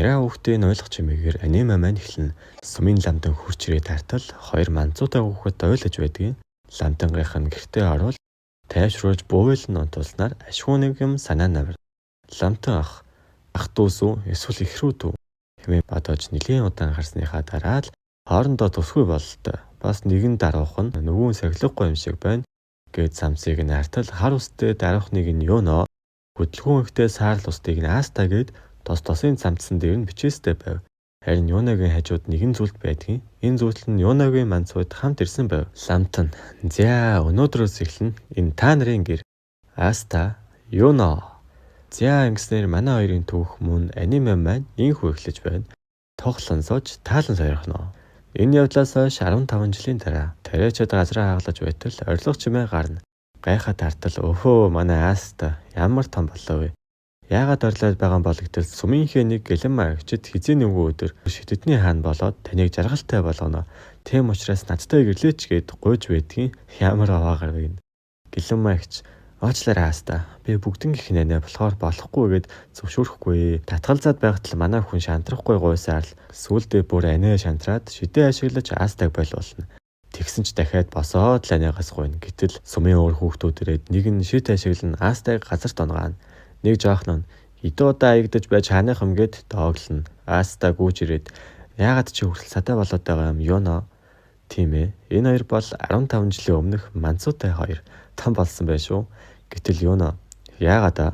Нэрээ хүүхдийн ойлгох чимээгээр аниме маань эхэлнэ. Сумын ламдан хурч ирээ тартал хоёр манцуутай хүүхэд ойлгож байдгийг. Ламдангийнх нь гэртээ орвол тайвшруулж бууйлн онтуулснаар ашгүй нэг юм санаа навар. Ламтан ах дүүс үү эсвэл их рүү дүү хэмээн бодож нэлийн удаан харсныхаа дараа л хоорондоо тусгүй бололтой. Бас нэгэн даруух нь нөгөө сахилгагүй юм шиг байна. Гэт самсыг нь артал хар устэй даруухныг нь юуноо хөдөлгөөн ихтэй саарл устыг нь ааста гэд тосын цамцсан дээр нь бичээстэй байв. Харин Юунагийн хажууд нэгэн зүйлт байдгийн. Энэ зүйлт нь Юунагийн манцууд хамт ирсэн байв. Ламтан "За өнөөдрөөс эхлэн энэ та нарын гэр. Аста, Юуна." За ингэснээр манай хоёрын түүх мөн аниме маань инхүү эхлэж байна. Тоглон сууж таалан сойрхно. Энэ явдлаас хойш 15 жилийн дараа тариачид газраа хагалж байтал орилго чимээ гарна. Гайхаад тартал "Өхөө манай Аста ямар том болов вэ? Яагаад орлоод байгаа бол гэтэл сумынхээ нэг гэлэн маагчид хизээ нэгэн өдөр шидэдний хаан болоод таныг жаргалтай болгоно. Тэм учраас надтай гэрлээч гэд гуйж байдгийн ямар аваагаар вэ? Гэлэн маагч "Оочлаарай Аста. Би бүгдэн гих нэнэ болохоор болохгүй гэд зөвшөөрөхгүй. Татгалзаад байхад л манай хүн шантрахгүй гуйсаар л сүулдэ бүр анаа шантраад шидэ ашиглаж Астаг болуулна. Тэгсэн ч дахиад босоод л анаагаас гуйна. Гэтэл сумын өөр хүүхдүүд ирээд нэг нь шид ашиглан Астаг газарт онгаана. Нэг жоохон нь "Хэдэн удаа аягдаж байж хааных юм" гэд дооглоно. Аста гүйж ирээд "Яагаад чи хүртэл садаа болоод байгаа юм Юуно?" "Тийм ээ. Энэ хоёр бол 15 жилийн өмнөх манцуутай хоёр. Том болсон байх шүү." Гэтэл Юуно "Яагаад аа?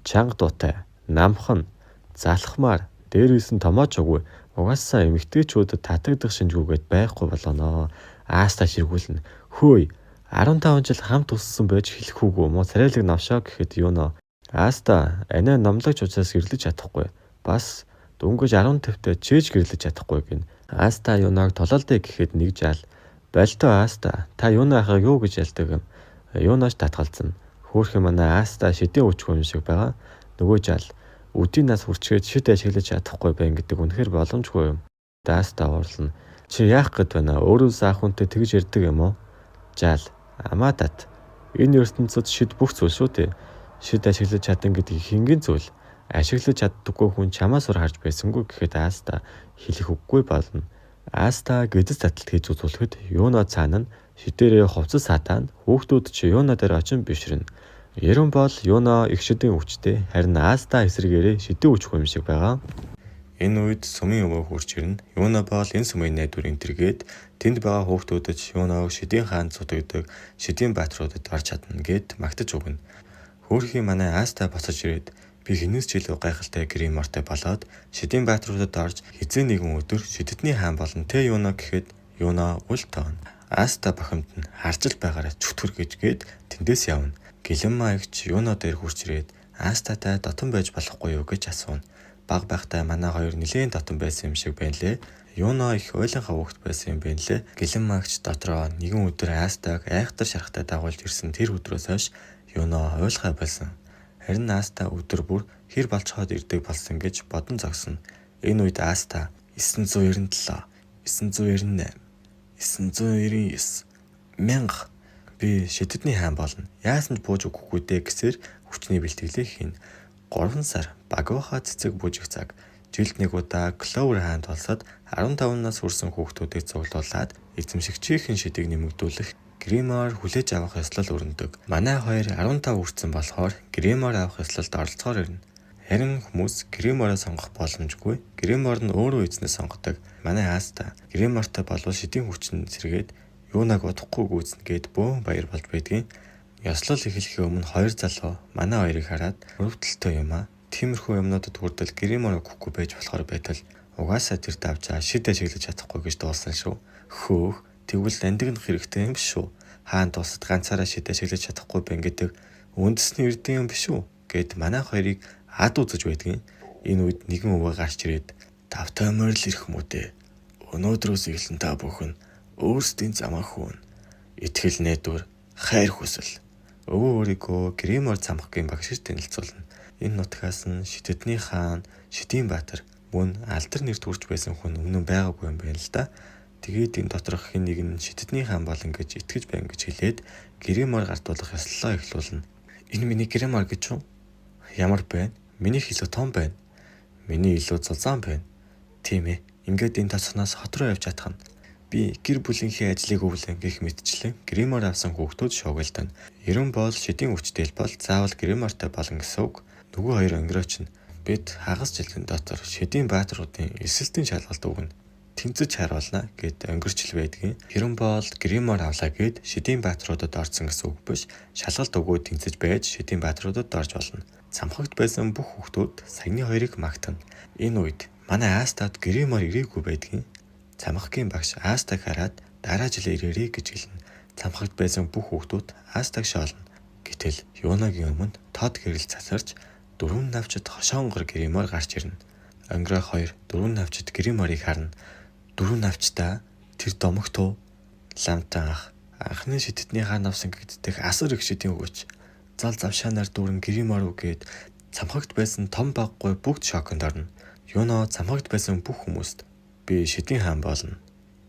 Чанга дуутай, намхан, залхмаар, дээрээс нь томооч үгүй. Угаасаа эмэгтэйчүүдэд татагдах шинжгүйгээд байхгүй болгоно." Аста ширгүүлнэ. "Хөөе, 15 жил хамт өссөн байж хэлэх үгүй мó царайлаг навшаа" гэхэд Юуно "Аста анаа номлогч учраас гэрлэж чадахгүй. Бас дөнгөж 15-тай чээж гэрлэж чадахгүй" гин. Аста Юунаг тололдё гэхэд нэг жаал "Болтоо Аста, та Юуна ахыг юу гэж ялдаг юм?" Юунаш татгалзсан. Хөөхөн манай Аста шидийн өчгөө юм шиг байгаа. Нөгөө жаал "Өдийн нас хүрчгээд шид ашиглаж чадахгүй байна гэдэг үнэхээр боломжгүй юм." Аста уурлана. "Чи яах гээд байна? Өөрөөс ах хүнтэй тэгж ярьдаг юм уу?" Жаал "Амаадат. Энэ ертөнцид шид бүх зүйл шүү дээ. Шид ашиглаж чадан гэдэг хингийн зүйл. Ашиглаж чаддаггүй хүн чамаас өр харж байсангүй" гэхэд Аста хэлэх үггүй болно. Аста гэдэс таталт хийж үзүүлэхэд Юуно цаана нь шидээрээ хувцас сатаан хүүхдүүд чи Юуно дээр очин бишрэн. Ерөн бол Юуно их шидийн хүчтэй, харин Аста эсрэгээрээ шидийн хүчгүй юм шиг байгаа. Энэ үед сумын өвөө хурж ирнэ. Юуно бол энэ сумын найдварын тэргээд тэнд байгаа хүүхдүүдэд Юуног шидийн хаан цутагдаг, шидийн баатруудад орж чадна гэд магтаж өгнө. Хөөрхийн манай Аста боцож ирээд "Би хинээс ч илүү гайхалтай гримортой болоод шидийн баатруудад орж хизээ нэгэн өдөр шидэдний хаан болно те Юуно" гэхэд Юуно үл тоон. Аста бохомд нь харж л байгаараа чүтгэр гэд тэндээс явна. Гэлэн маягч Юуно дээр хурж ирээд "Астатай дотон байж болохгүй юу" гэж асууна. Баг байхдаа манай хоёр нэлээд дотон байсан юм шиг байна лээ. Юуно их ойлгонхаа хүүхэд байсан юм байна лээ. Гэлэн маягч дотроо нэгэн өдөр Астаг айхтар шарахтай дагуулж ирсэн тэр өдрөөс хойш Юуно ойлгохаа болсон. Харин Аста өдөр бүр хэр болцоход ирдэг болсон гэж бодон зогсно. Энэ үед Аста 997, 998, 999, 1000 "Би шидэдний хаан болно. Яасан ч бууж өгөхгүй дээ" гэсээр хүчний бэлтгэлээ хийн. 3 сар багуухаа цэцэг бүжиг цаг. Жилд нэг удаа Кловер хаанд болсод 15 нас хүрсэн хүүхдүүдийг цуглуулад эзэмшигчийн шидийг нэмэгдүүлэх гримор хүлээж авах ёслол өрнөдөг. Манай хоёр 15 хүрсэн болохоор гримор авах ёслолд оролцохоор ирнэ. Харин хүмүүс гримороо сонгох боломжгүй. Гримор нь өөрөө эзнээ сонгодог. Манай Аста гримортой болвол шидийн хүчин сэргээд Юунаг удахгүй гүйцэнэ гэд бөөн баяр болж байдгийн. Ёслол эхлэхийн өмнө хоёр залуу манай хоёрыг хараад "Өрөвдөлтөө юм аа. Тиймэрхүү юмнуудад хүртэл гримор өгөхгүй байж болохоор байтал угаасаа тэр давжаа шид ашиглаж чадахгүй" гэж дуулсан шүү. Хөөх, тэгвэл андигнах хэрэгтэй юм биш үү? Хаан тусад ганцаараа шид ашиглаж чадахгүй байна гэдэг үндэсний эрдэм юм биш үү? Гэд манай хоёрыг ад үзэж байдгийн. Энэ үед нэгэн өвөө гарч ирээд "Тавтай морил ирэх мүү дээ. Өнөөдрөөс эхлэн та бүхэн өөрсдийн замаа хөөн. Итгэл найдвар, хайр хүсэл." Өвөө өөрийгөө гримор цамхгийн багшид танилцуулна. Энэ нутгаас нь шидэдний хаан, шидийн баатар, мөн алдар нэр төрж байсан хүн өмнө байгаагүй юм байна л да. Тэгээд энэ доторх хэн нэг нь шидэдний хаан болно гэж итгэж байна гэж хэлээд гримор гартуулах ёслолоо эхлүүлнэ. "Энэ миний гримор гэж юу? Ямар байна? Миний хэлэг том байна. Миний илүү зузаан байна. Тийм ээ. Ингээд энэ тосгоноос хот руу явж чадах нь. Би гэр бүлийнхээ ажлыг өвлөн гэх мэтчлэн гримор авсан хүүхдүүд шуугилдана. Ерөн бол шидийн хүчтэй бол заавал гримортой болно гэсэн үг. Нөгөө хоёр өнгөрөөч нь бид хагас жилийн дотор шидийн баатруудын эсэлтийн шалгалт өгнө. Тэмцэж харуулна гэд өнгөрчл байдгийн. Ерөн бол гримор авлаа гэд шидийн баатруудад орсон гэсэн үг биш. Шалгалт өгөө тэмцэж байж шидийн баатруудад орж болно. Цамхагт байсан бүх хүүхдүүд саяны хоёрыг магтана. Энэ үед манай Астад гримор ирээгүй байдгийн. Цамхагийн багш Астаг хараад дараа жил ирээрэй гэж хэлнэ. Цамхагт байсан бүх хүүхдүүд Астаг шоолно. Гэтэл Юногийн өмнө Тод гэрэл цасарч дөрвөн навчид хошоонгор гримор гарч ирнэ. Өнгөрөх хоёр дөрвөн навчид гриморыг харна. Дөрвөн навчдаа тэр домогтуу ламтан ах анхны шидэдний хаан авсан гэдэгт асар их шидийн өгөөч. Зал завшаанаар дүүрэн гримор үгээд цамхагт байсан том баггүй бүгд шоконд орно. Юно цамхагт байсан бүх хүмүүст би шидийн хаан болно.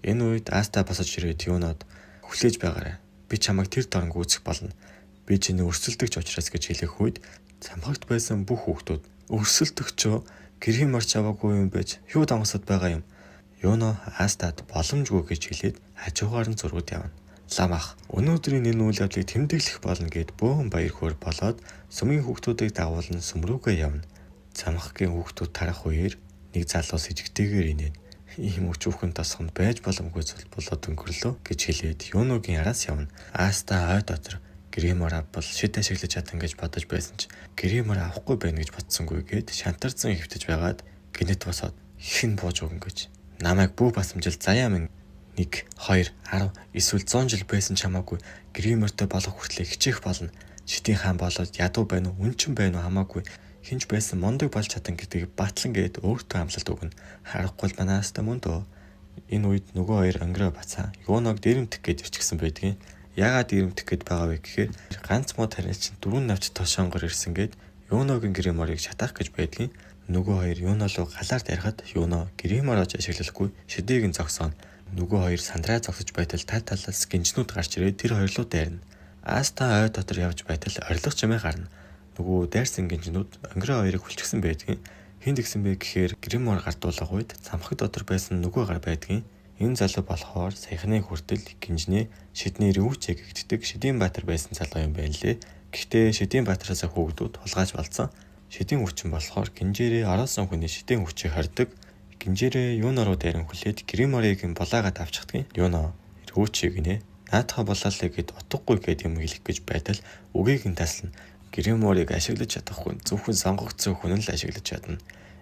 Энэ үед Аста босож ирээд Юнод хүлээж байгаарай. Би чамайг тэр дорнг үүсэх болно. Би чиний өрсөлдөгч учраас гэж хэлэх үед цамхагт байсан бүх хүүхдүүд өрсөлдөгчөө гримор чаваагүй юм байж юу дангасад байгаа юм. Юно Астад боломжгүй гэж хэлээд хажуугаар нь зургууд явна. Лам ах өнөөдрийн энэ үйл явдлыг тэмдэглэх болно гэд бөөн баяр хөөр болоод сүмийн хүүхдүүдийг дагуулan сүм рүүгээ явна. Цамхагийн хүүхдүүд тарах үеэр нэг залуу с ижигтэйгээр инээн. Ийм өчүүхэн тосгонд байж боломгүй зүйл болоод өнгөрлөө гэж хэлээд Юногийн араас явна. Аста ой дотор гримор авбал шид ашиглаж чадан гэж бодож байсан ч гримор авахгүй байна гэж бодсонгүй гээд шантарсан хөвтөж байгаад гинэт босоод хэн бууж өгөн гэж намайг бүү басамжил заяа минь 1 2 10 эсвэл 100 жил байсан чамаагүй гримортой болох хүртлээр хичээх болно. Шидийн хаан болоод ядуу байна уу үнчин байна уу хамаагүй хинч байсан мондөг болж чадан гэдгийг батлан гээд өөртөө амлалт өгнө. Харахгүй л манааста мөн дөө. Энэ үед нөгөө хоёр өнгөрөө бацаа Юног дэрэмтэх гээд ирчихсэн байдгийн. Яагаад дэрэмтэх гээд байгаа вэ гэхээр ганц муу тарин чинь дөрвөн навч тошонгор ирсэн гээд Юногийн гриморыг шатаах гэж байдгийн. Нөгөө хоёр Юно руу галаар тарихад Юно гриморож ашиглахгүй шидийг нь зогсооно. Нөгөө хоёр сандраа зогсож байтал тал талаас гинжнүүд гарч ирээд тэр хоёр руу дайрна. Аста ой дотор явж байтал орилго чимээ гарна. Нөгөө дайрсан гинжнүүд өнгөрөө хоёрыг хүлчихсэн байдгийн. Хинд гисэн бэ гэхээр гримор гардуулах үед цамхаг дотор байсан нөгөө гар байдгийн. Энэ залуу болохоор саяхны хүртэл гинжнээ шидний рүүчээ гэгддэг шидийн баатар байсан залуу юм байна лээ. Гэхдээ шидийн баатараас хүүхдүүд хулгайч болсон. Шидийн хүчин болохоор гинжээрээ ороосон хүний шидийн хүчийг хордог. Гинжээрээ Юно руу дайран хүлээд гриморыг булаагаад авчихдаг. Юно рүүчийг нэ наатаха болоолаа гэд утгагүй гэд юм хэлэх гэж байтал үгийг нь таслана. Гриморыг ашиглаж чадахгүй зөвхөн сонгогдсон хүн л ашиглаж чадна.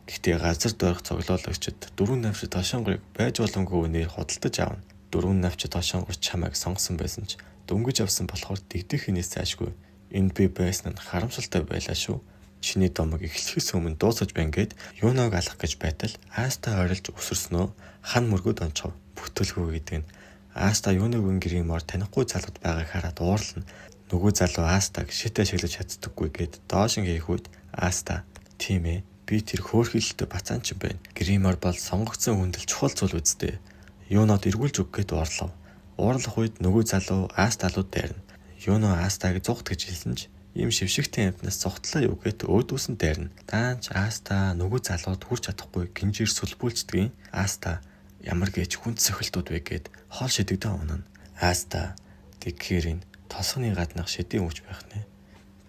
Гэхдээ газар дойрох цоглоолагчид дөрвөн навчид тошонгорыг байж боломгүй үнээр худалдаж авна. Дөрвөн навчид тошонгор чамайг сонгосон байсан ч дөнгөж авсан болохоор дэгдэх хинээс цаашгүй. Энд би байсан нь харамсалтай байлаа шүү. Чиний домог эхлэхээс өмнө дуусаж байна гэд Юног алах гэж байтал Аста ойрлж өсөрснөө хан мөргөд онцгов. Бүтэлгүй гэдэг нь Аста Юногийн гримор танихгүй залууд байгааг хараад уурлана. Нөгөө залуу Астаг шит ашиглаж чаддаггүй гэд доош нь хийх үед Аста тийм ээ би тэр хөөрхилтэй бацаан ч юм байна. Гримор бол сонгогдсон хүндэл чухал зүйл үсттэй. Юнод эргүүлж өг гэд уурлав. Уурлах үед нөгөө залуу Асталууд дайрна. Юно Астаг зугт гэж хэлсэн ч ийм шившигтэй амтнаас зугтлаа юу гэд өөдөөс нь дайрна. Даанч Аста нөгөө залууд хүрч чадахгүй гинжээр сүлбүүлцдэг. Аста ямар гэж хүнд сохилтууд вэ гэд хоол шидэгдэн унана. Аста тэгхэрийн тосгоны гаднах шидийн үуч байх нэ.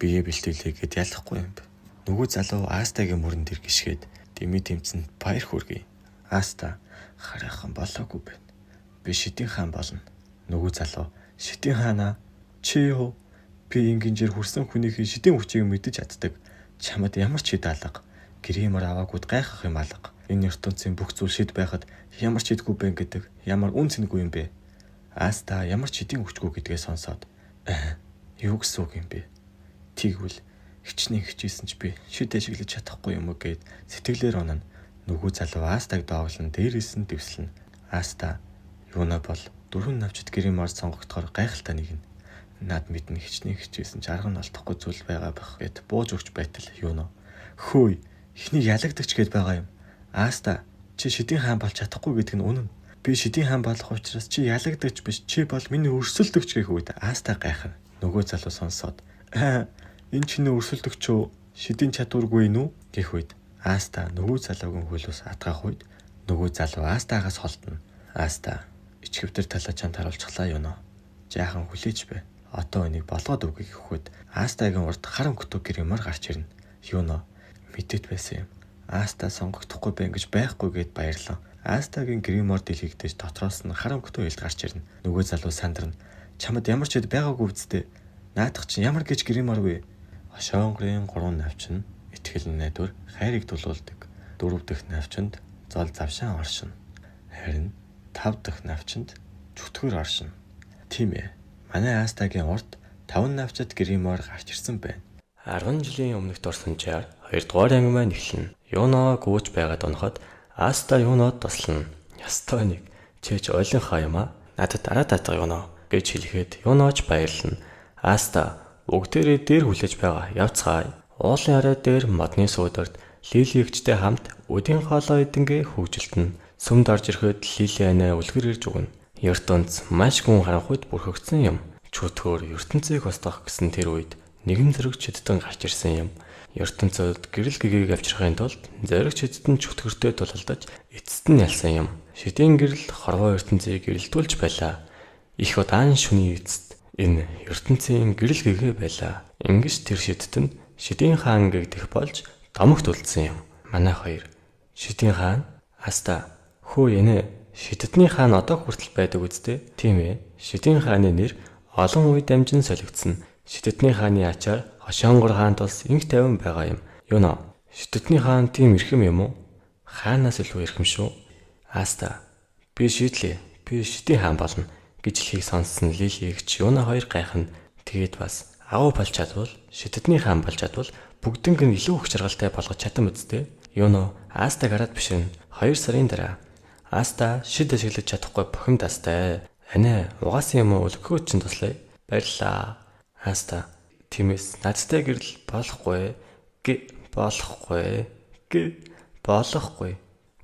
Бие бэлтгэлээ гэд ялахгүй юм бэ. Нөгөө залуу Астагийн мөрөн дээр гიშгээд дэмий тэмцэн баяр хүргэе. Аста хараахан болоогүй байна. Би шидийн хаан болно. Нөгөө залуу шидийн хаанаа чи юу? Би ингэнжээр хүрсэн хүнийхээ шидийн хүчийг мэдэж чаддаг. Чамд ямар ч шид алга. Гримор аваагүйд гайхах юм алга. Энэ ертөнцийн бүх зүйл шид байхад ямар ч шидгүй бэн гэдэг ямар үн цэнэгүй юм бэ? Аста ямар ч шидийн хүчгүй гэдгээ сонсоод юу гэсэн үг юм бэ? Тэгвэл хичнээн хичээсэн ч би шид ашиглаж чадахгүй юм уу гэд сэтгэлээр унана. Нөгөө залуу Астаг дооглон дээрээс нь дэвслэн. Аста Юно бол дөрвөн навчид гримор сонгогдохоор гайхалтай нэгнэ. Над мэднэ хичнээн хичээсэн ч арга нь олдохгүй зүйл байгаа байх гэд бууж өгч байтал Юно хөөе эхний ялагдагч гэд байгаа юм. Аста чи шидийн хаан болж чадахгүй гэдэг нь үнэн. Би шидийн хаан болох учраас чи ялагдагч биш чи бол миний өрсөлдөгч гэх үед Аста гайхав. Нөгөө залуу сонсоод энэ чиний өрсөлдөгчөө шидийн чадваргүй нү гэх үед Аста нөгөө залуугийн хөлөөс атгах үед нөгөө залуу Астагаас холдно. Аста ичгэвтер талаа чамд харуулчихлаа юунаа. Жаахан хүлээж бай. Одоо энийг болгоод өгье гэхэд Астагийн урд харам көтөг гэрэмээр гарч ирнэ. Юунаа мэдээд байсан юм. Аста сонгогдохгүй байх гэж байхгүй гэд баярлаа. Астагийн гримор дэлгэгдэж дотроос нь харам көтөө хэлд гарч ирнэ. Нөгөө залуу сандарна. Чамд ямар ч хэд байгаагүй үсттэй. Наадах чинь ямар гэж гримор вэ? Хошоонгорын 3 навчин итгэл найдвар хайрыг дулуулдаг. 4 дахь навчинд зол завшаан оршино. Харин 5 дахь навчинд чөтгөр оршино. Тийм ээ. Манай Астагийн урд 5 навчид гримор гарч ирсэн байна. 10 жилийн өмнөх дурсамжаар 2 дугаар анги маань эхэлнэ. Юунаа гүйж байгаад унахад Аста юунаад туслана. Ястой нэг чэж ойлгонхаа юм а. Надад дараа татах юунаа гэж хэлэхэд юунаач баярлна. Аста бүгдээрээ дээр хүлээж байгаа. Явцгаая. Уулын арай дээр модны суударт Лили эгчтэй хамт өдийн хоолой идэнгээ хөгжилтэн. Сүмд орж ирэхэд Лили анаа үлгэр ирж өгнө. Ертөнц маш гүн харанхуйд бүрхэгдсэн юм. Чөтгөр ертөнцийг устгах гэсэн тэр үед нэгэн зэрэг чөтдөн гарч ирсэн юм. ертөнцөд гэрэл гэгийг авчрахын тулд зориг чөтдөн чөтгөртэй тулалдаж эцэст нь ялсан юм. Шидийн гэрэл хорвоо ертөнцийг гэрэлтүүлж байлаа. Их удаан шүний эцэст энэ ертөнцийн гэрэл гэгээ байлаа. Ингиж тэр шидт нь Шидийн хаан гэгдэх болж домогт үлдсэн юм. Манай хоёр Шидийн хаан Аста хөө янэ Шидтний хаан одоо хүртэл байдаг үсттэй. Тийм ээ. Шидийн хааны нэр олон үе дамжин солигдсон. Шидтний хааны ачаар Хошоонгор хаан тус инх тайван байгаа юм. Юунаа? Шидтний хаан тийм эрхэм юм уу? Хаанаас илүү эрхэм шүү. Аста би шийдлээ. Би Шидийн хаан болно гэж хэлхийг сонссон Лили эгч Юуна хоёр гайхна. Тэгээд бас агуу болж чадвал Шидтний хаан болж чадвал бүгднийг нь илүү их жаргалтай болгож чадсан үсттэй. Юуно Астаг хараад бишэн 2 сарын дараа Аста шид ашиглаж чадахгүй бохимд Астай. Анаа угаасан юм уу өлгөхөө чинь туслая. Баярлаа. Аста тиймээс надтай гэрэл болохгүй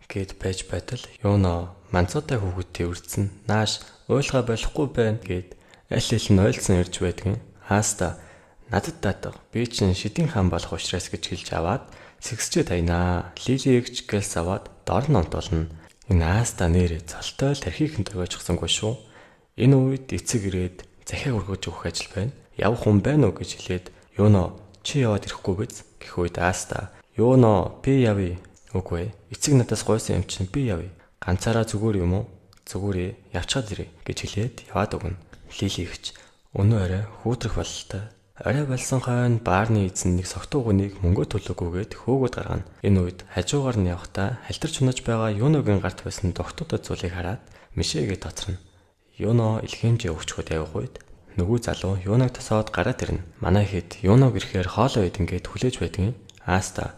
гэд байж байтал юуно манцуутай хүүхэдтэй үрдсэн нааш ойлгоо болохгүй байна гэд аль нь ойлсон ирж байдгийн. Аста надад татах би чинь Шидийн хаан болох учраас гэж хэлж аваад сэгсчээ таянаа. Лили эгч гэлс аваад дор нь онтолно. Энэ Аста нэр цолтой тархийг хөндрөгөөжсөнгүй шүү. Энэ үед эцэг ирээд захиаг өргөж өгөх ажил байна. Явах хүн байна уу гэж хэлээд юуно чи яваад ирэхгүй биз гэх үед Аста юуно би явъя. Үгүй эцэг надаас гойсон юм чинь би явъя. Ганцаараа зүгээр юм уу? Зүгээрээ явчаад ирээ гэж хэлээд яваад өгнө. Лили эгч өнөө арай хүүтрэх бололтой. Арай болсон хойно баарны эзэн нэг согтуу хүнийг мөнгө төлөөгүйгээд хөөгд гаргана. Энэ үед хажуугаар нь явхдаа халтарч унаж байгаа Юногийн гарт байсан дохтуудад зүйлийг хараад мишээгээ тоцорно. Юно илгээмжээ өгчхөд явах үед нөгөө залуу Юног тосоод гараад ирнэ. Манай хэд Юног ирэхээр хоолой идэнгээд хүлээж байдгийн. Аста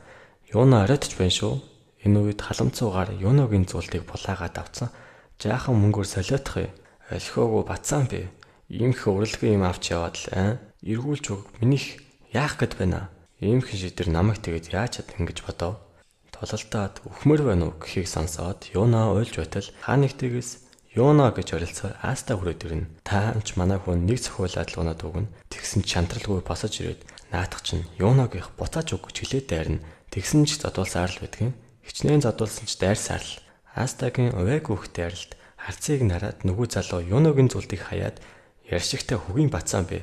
Юно арайдч байна шүү. Энэ үед халамцуугаар Юногийн зүйлийг булаагаад авцсан. Жаахан мөнгөөр солиотох юм. Олхиогоо бацаан би. Иймх урилгын юм авч яваад л эргүүлж өг минийх яах гээд байна. Иймхэн шидэр намайг тэгээд яаж чад ингэж бодов. Тололдоод өхмөр байна уу гэхийг сонсоод Юна ойлж байтал хаанигтээс Юна гэж орилцоор Аста хүрээд ирнэ. Та амч манай хүн нэг цохиулаад л унаад өгнө. Тэгсэн ч шантралгүй босож ирээд наадах чинь Юнагийнх буцааж өг гэж хэлээд дайрна. Тэгсэн ч зодуулсаар л байдгийн. Хичнээн зодуулсан ч дайрсаар л. Астагийн увайг үхтэй арилд харцыг нараад нөгөө залуу Юногийн зүйлийг хаяад яршигтай хөгийн бацаан бэ.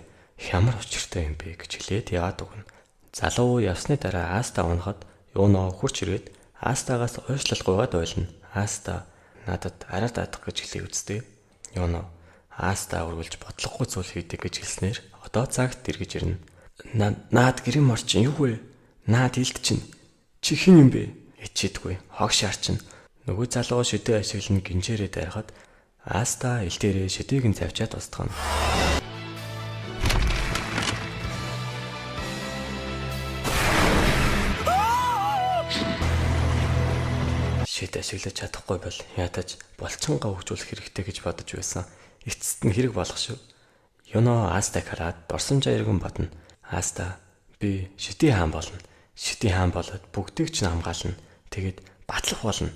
Ямар учиртай юм бэ гэж хэлээд яваад өгнө. Залуу явсны дараа Аста унахад Юно хурч ирээд Астагаас ойршлалгүйгээд ойлно. Аста надад арай даадах гэж хэлээ үсттэй. Юно Аста өргөлж бодлогогүй зүйл хийдэг гэж хэлснээр одоо цагт эргэж ирнэ. Наад гэрэн морчин юу вэ? Наад илт чинь чи хэн юм бэ? Ичидгүй хог шаарчин. Нөгөө залуу шидээ ашиглан гинжээрээ дайхад Аста илтээрээ шидийг нь завчаад устгана. Шид ашиглаж чадахгүй бол ядаж болцонгаа хөгжүүлэх хэрэгтэй гэж бодож байсан. Эцэст нь хэрэг болох шүү. Юно Астаг хараад дурсамжаа иргэн бодно. Аста би Шидийн хаан болно. Шидийн хаан болоод бүгдийг ч хамгаална. Тэгээд батлах болно.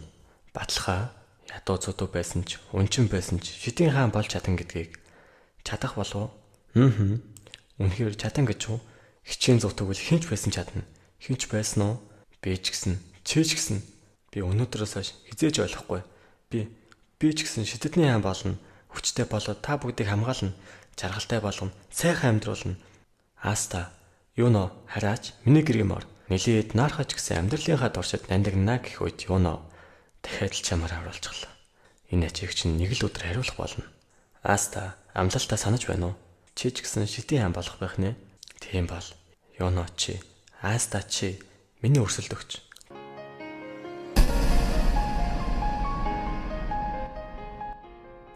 Батлахаа ядуу цудуу байсан ч үнчин байсан ч Шидийн хаан болж чадан гэдгийг чадах болов уу? Үнэхээр чадан гэж юу? Хичээн зүв тэгвэл хинч байсан чадна. Хинч байсан уу? Би ч гэсэн Чи ч гэсэн би өнөөдрөөс хойш хизээж ойлгохгүй. Би ч гэсэн шидэдний хаан болно. Хүчтэй болоод та бүгдийг хамгаална. Жаргалтай болгоно. Сайхан амьдруулна. Аста, юуно хараач миний гэрийн мор. Нилээд наархач гэсэн амьдралынхаа дуршид нандагнаа гэх үед юуно дахиад л чамаар харуулчихлаа. Энэ ачиг чинь нэг л өдөр хариулах болно. Аста, амлалтаа санаж байна уу? Чи ч гэсэн шидийн хаан болох байх нэ. Тийм бол юуно чи, Аста чи миний өрсөлд өгч.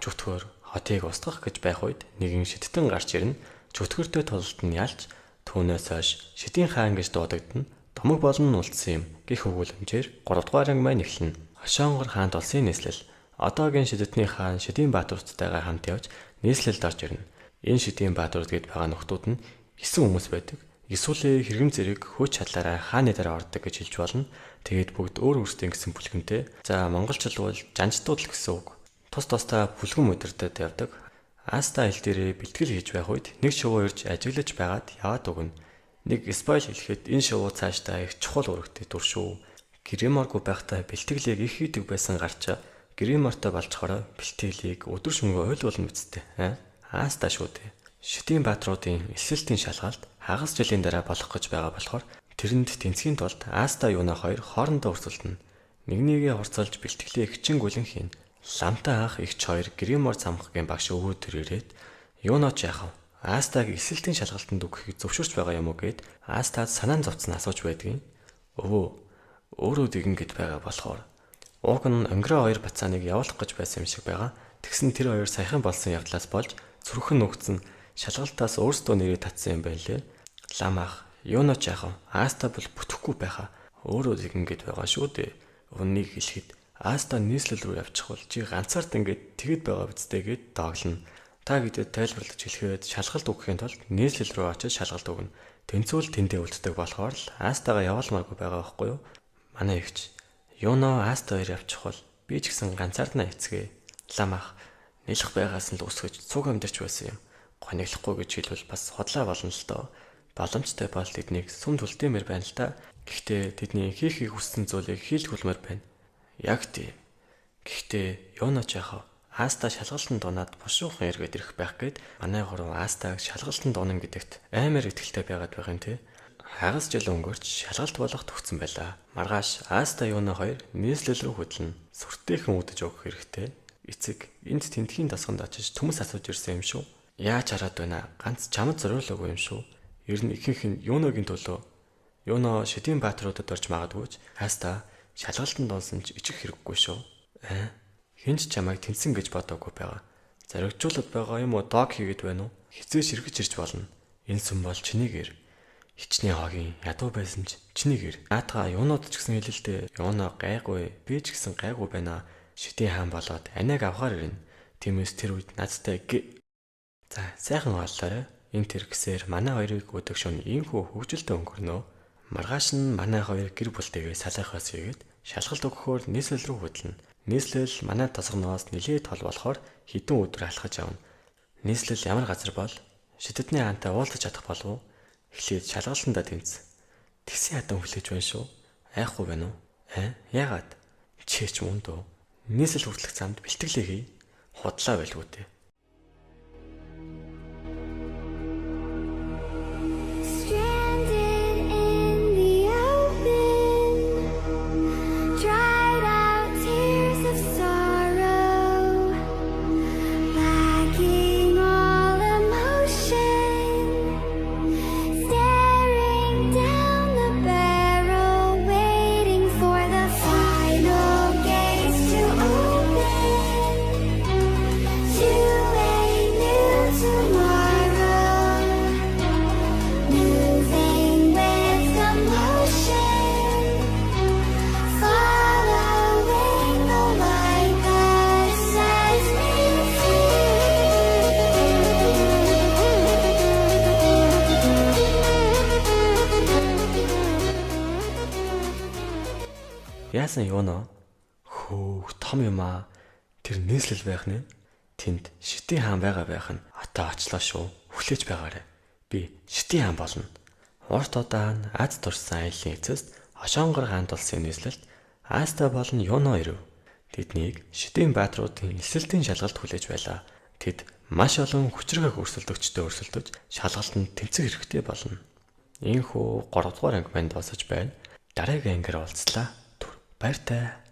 Чөтгөр хотыг устгах гэж байх үед нэгэн шидтэн гарч ирнэ. Чөтгөртэй тулалд нь ялж түүнээс хойш шидийн хаан гэж дуудагдана. Домог болон нь үлдсэн юм гэх өгүүлэмжээр 3 дугаар анги маань эхэлнэ. Хошоонгор хаант улсын нийслэл одоогийн шидэдний хаан Шидийн Баатаруудтайгаа хамт явж нийслэлд орж ирнэ. Энэ Шидийн Баатарууд гэд байгаа нөхдүүд нь 9 хүмүүс байдаг. Эсвэл хэрэгэм зэрэг хүч чадлаараа хааны дараа ордог гэж хэлж болно. Тэгээд бүгд өөр өөрсдийн гэсэн бүлгэнтэй. За монголчууд бол жанжтууд л гэсэн үг. Тус тусдаа бүлгэн мөдөрдөд явдаг. Аста хэл дээрээ бэлтгэл хийж байх үед нэг шувуу ирж ажиглаж байгаад яваад өгнө. Нэг спойл хэлэхэд энэ шувуу цаашдаа их чухал үүрэгтэй дүр шүү. Гриморгүй байхдаа бэлтгэлийг их хийдэг байсан гарчаа гримортой болчхороо бэлтгэлийг өдөр шөнөгүй ойлуулна мэт. Аста шүү дээ. Шидийн Баатаруудын эсэлтийн шалгалт хагас жилийн дараа болох гэж байгаа болохоор тэрэнд тэнцхийн тулд Аста юуна хоёр хоорондоо өрсөлдөнө. Нэгнийгээ хурцлж бэлтгэлээ хичин гүлэн хийн. Ламтай анх игч хоёр гримор замхгийн багш өвөө төр ирээд юуноч яахав? Астаг эсэлтийн шалгалтанд өгөхийг зөвшөөрч байгаа юм уу гэд Астад санаан зовцсон асууж байдгийн. Өвөө өөрөө дэгэн гэд байгаа болохоор ууг нь өнгөрөө хоёр бацааныг явуулах гэж байсан юм шиг байгаа. Тэгсэн тэр хоёр саяхан болсон явдлаас болж цөрхөн нүгцэн шалгалтаас өөрсдөө нэрээ татсан юм байлээ. Лам ах юуноч яахав? Аста бол бүтэхгүй байхаа. Өөрөө дэгэн гэд байгаа шүү дээ. Үннийг хэлэхэд Аста нийслэл рүү явчих бол чи ганцаард ингээд тэгэд байгаа бидтэй гэд дооглоно. Та гэдэг тайлбарлаж хэлэхэд шалгалт өгөхийн тулд нийслэл рүү очиж шалгалт өгнө. Тэнцвэл тэндээ үлддэг болохоор л Астагаа явуулмааргүй байгаа байхгүй юу? Манай эгч юуно Аста хоёр явчих бол би ч гэсэн ганцаарднаа эцгээ. Лам ах нэлэх байгаас нь л үсгэж цуг амьдарч байсан юм. Гониглохгүй гэж хэлвэл бас худлаа болно л доо. Боломжтой бол тэднийг сүм түлтэмээр байна л та. Гэхдээ тэдний хийхийг хүссэн зүйлийг хийлгэх hulмаар байна. Яг тийм. Гэхдээ юуноч яахав? Аста шалгалтанд дунаад бушуухан эргээд ирэх байх гээд манай гурав Астаг шалгалтанд дунан гэдэгт амар итгэлтэй байгаад байгаа юм те. Хагас жил өнгөрч шалгалт болох төгссөн байлаа. Маргааш Аста юуна хоёр нийслэл рүү хөдлөн сүртэйхэн үдэж өгөх хэрэгтэй. Эцэг энд тентхийн тасганд очиж төмөс асууж ирсэн юм шүү. Яаж хараад байна? Ганц чамд зориулаагүй юм шүү. Ер нь ихэнх нь юуногийн төлөө. Юуно Шидийн Баатаруудад орж магадгүйч Аста шалгалтанд дунсан ч ичих хэрэггүй шүү. Хинч чамайг тэнцэн гэж бодоогүй байгаа. Зоригжуулаад байгаа юм уу? Дог хийгээд байна уу? Хизээ ширгэж ирж болно. Энэ сүм бол чинийгэр. Хичнээн хогийн ядуу байсан ч чинийгэр. Наатагаа юунууд ч гэсэн хэлэлтэй. Юуноо гайгүй. Би ч гэсэн гайгүй байна. Шидийн хаан болоод анааг авахар ирнэ. Тиймээс тэр үед надтай За сайхан оллоорой. Энэ тэр гэсээр манай хоёрыг өдөг шөнө иймхүү хөвгөлтэй өнгөрнөө. Маргааш нь манай хоёр гэр бүлтэйгээ салахаас игээд шалгалт өгөхөөр нийслэл рүү хөдлөнө. Нийслэл манай тосгоноос нэлээд тол болохоор хэдэн өдөр алхаж явна. Нийслэл ямар газар бол Шидэдний хаантай уулзах чадах болов уу? Эхлээд шалгалтандаа тэнц. Тэгсэн ядан хүлээж байна шүү. Айхгүй байна уу? Яагаад? Чээч мөн дөө. Нийслэл хүртэлх замд бэлтгэлээ хий. Худлаа байлгүй дээ. Яасан юуноо? Хөөх том юм аа. Тэр нийслэл байх нэ. Тэнд Шидийн хаан байгаа байх нь отоо очлоо шүү. Хүлээж байгаарай. Би Шидийн хаан болно. Урт удаан Аз турсан аяллаа эцэст Ошонгор хаант улсын нийслэлд Аста болон Юно ирв. Тэднийг шидийн баатруудын эсэлтийн шалгалт хүлээж байлаа. Тэд маш олон хүчрэг өрсөлдөгчтэй өрсөлдөж шалгалтанд тэмцэх хэрэгтэй болно. Ийхүү 3 дугаар анги манд босож байна. Дараагийн ангиар уулзлаа. Түр баяртай.